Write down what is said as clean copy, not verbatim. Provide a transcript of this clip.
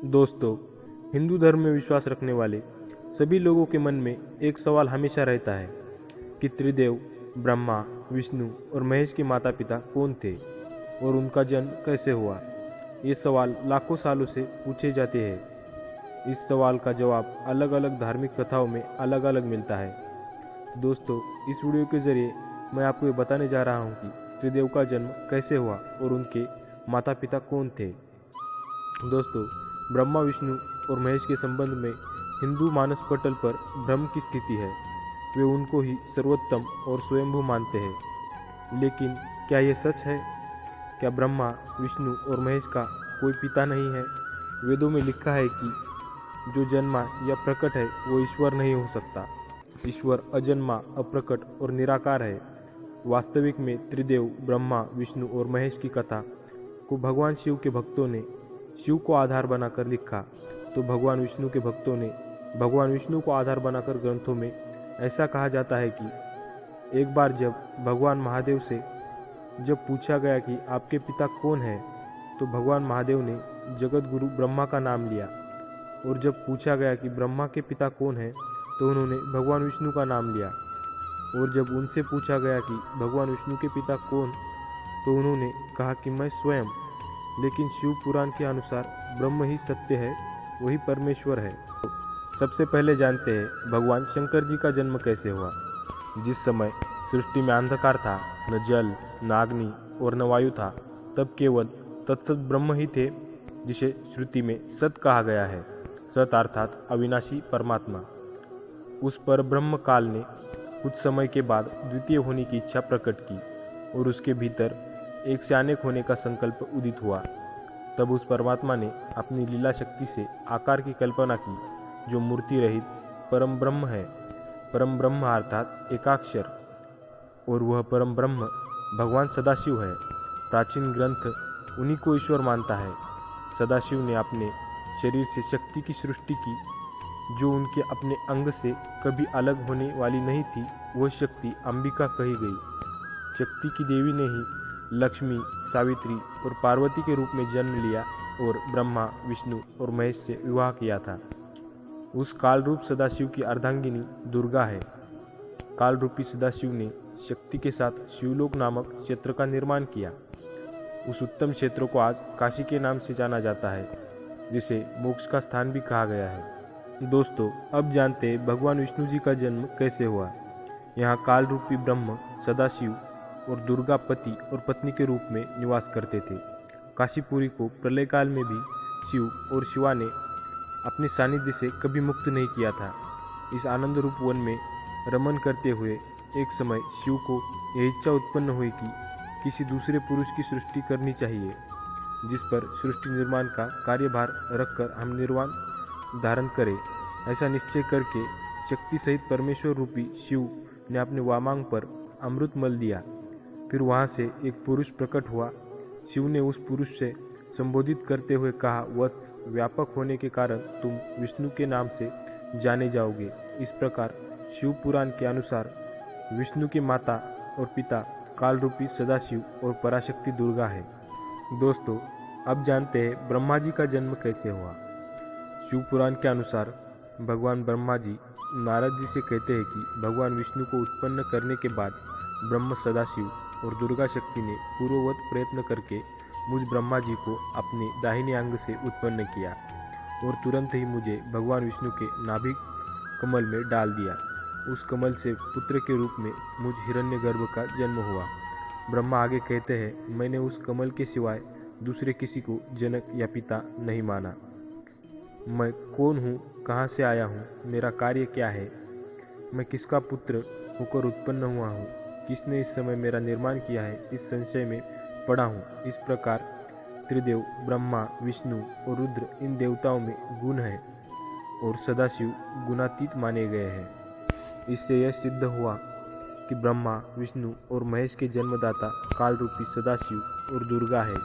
दोस्तों, हिंदू धर्म में विश्वास रखने वाले सभी लोगों के मन में एक सवाल हमेशा रहता है कि त्रिदेव ब्रह्मा, विष्णु और महेश के माता पिता कौन थे और उनका जन्म कैसे हुआ। ये सवाल लाखों सालों से पूछे जाते हैं। इस सवाल का जवाब अलग अलग धार्मिक कथाओं में अलग अलग मिलता है। दोस्तों, इस वीडियो के जरिए मैं आपको ये बताने जा रहा हूँ कि त्रिदेव का जन्म कैसे हुआ और उनके माता पिता कौन थे। दोस्तों, ब्रह्मा, विष्णु और महेश के संबंध में हिंदू मानस पटल पर भ्रम की स्थिति है। वे उनको ही सर्वोत्तम और स्वयंभू मानते हैं। लेकिन क्या ये सच है? क्या ब्रह्मा, विष्णु और महेश का कोई पिता नहीं है? वेदों में लिखा है कि जो जन्मा या प्रकट है वो ईश्वर नहीं हो सकता। ईश्वर अजन्मा, अप्रकट और निराकार है। वास्तविक में त्रिदेव ब्रह्मा, विष्णु और महेश की कथा को भगवान शिव के भक्तों ने शिव को आधार बनाकर लिखा, तो भगवान विष्णु के भक्तों ने भगवान विष्णु को आधार बनाकर ग्रंथों में ऐसा कहा जाता है कि एक बार जब भगवान महादेव से जब पूछा गया कि आपके पिता कौन है, तो भगवान महादेव ने जगत गुरु ब्रह्मा का नाम लिया। और जब पूछा गया कि ब्रह्मा के पिता कौन है, तो उन्होंने भगवान विष्णु का नाम लिया। और जब उनसे पूछा गया कि भगवान विष्णु के पिता कौन, तो उन्होंने कहा कि मैं स्वयं। लेकिन शिव पुराण के अनुसार ब्रह्म ही सत्य है, वही परमेश्वर है। सबसे पहले जानते हैं भगवान शंकर जी का जन्म कैसे हुआ। जिस समय सृष्टि में अंधकार था, न जल, न अग्नि और न वायु था, तब केवल तत्सत ब्रह्म ही थे, जिसे श्रुति में सत कहा गया है। सत अर्थात अविनाशी परमात्मा। उस पर ब्रह्म काल ने कुछ समय के बाद द्वितीय होने की इच्छा प्रकट की और उसके भीतर एक से अनेक होने का संकल्प उदित हुआ। तब उस परमात्मा ने अपनी लीला शक्ति से आकार की कल्पना की, जो मूर्ति रहित परम ब्रह्म है। परम ब्रह्म अर्थात एकाक्षर, और वह परम ब्रह्म भगवान सदाशिव है। प्राचीन ग्रंथ उन्हीं को ईश्वर मानता है। सदाशिव ने अपने शरीर से शक्ति की सृष्टि की, जो उनके अपने अंग से कभी अलग होने वाली नहीं थी। वह शक्ति अंबिका कही गई। शक्ति की देवी ने ही लक्ष्मी, सावित्री और पार्वती के रूप में जन्म लिया और ब्रह्मा, विष्णु और महेश से विवाह किया था। उस काल रूप सदाशिव की अर्धांगिनी दुर्गा है। काल रूपी सदाशिव ने शक्ति के साथ शिवलोक नामक क्षेत्र का निर्माण किया। उस उत्तम क्षेत्र को आज काशी के नाम से जाना जाता है, जिसे मोक्ष का स्थान भी कहा गया है। दोस्तों, अब जानते हैं भगवान विष्णु जी का जन्म कैसे हुआ। यहाँ काल रूपी ब्रह्म, सदाशिव और दुर्गा पति और पत्नी के रूप में निवास करते थे। काशीपुरी को प्रलय काल में भी शिव और शिवा ने अपने सानिध्य से कभी मुक्त नहीं किया था। इस आनंद रूप वन में रमन करते हुए एक समय शिव को यह इच्छा उत्पन्न हुई कि किसी दूसरे पुरुष की सृष्टि करनी चाहिए, जिस पर सृष्टि निर्माण का कार्यभार रखकर हम निर्वाण धारण करें। ऐसा निश्चय करके शक्ति सहित परमेश्वर रूपी शिव ने अपने वामांग पर अमृत मल दिया। फिर वहाँ से एक पुरुष प्रकट हुआ। शिव ने उस पुरुष से संबोधित करते हुए कहा, वत्स, व्यापक होने के कारण तुम विष्णु के नाम से जाने जाओगे। इस प्रकार शिव पुराण के अनुसार विष्णु के माता और पिता काल रूपी सदाशिव और पराशक्ति दुर्गा है। दोस्तों, अब जानते हैं ब्रह्मा जी का जन्म कैसे हुआ। शिव पुराण के अनुसार भगवान ब्रह्मा जी नारद जी से कहते हैं कि भगवान विष्णु को उत्पन्न करने के बाद ब्रह्म, सदाशिव और दुर्गा शक्ति ने पूर्ववत प्रयत्न करके मुझ ब्रह्मा जी को अपने दाहिने अंग से उत्पन्न किया और तुरंत ही मुझे भगवान विष्णु के नाभि कमल में डाल दिया। उस कमल से पुत्र के रूप में मुझ हिरण्यगर्भ का जन्म हुआ। ब्रह्मा आगे कहते हैं, मैंने उस कमल के सिवाय दूसरे किसी को जनक या पिता नहीं माना। मैं कौन हूँ, कहाँ से आया हूँ, मेरा कार्य क्या है, मैं किसका पुत्र होकर उत्पन्न हुआ हूँ, किसने इस समय मेरा निर्माण किया है, इस संशय में पड़ा हूँ। इस प्रकार त्रिदेव ब्रह्मा, विष्णु और रुद्र इन देवताओं में गुण है और सदाशिव गुणातीत माने गए हैं। इससे यह सिद्ध हुआ कि ब्रह्मा, विष्णु और महेश के जन्मदाता काल रूपी सदाशिव और दुर्गा है।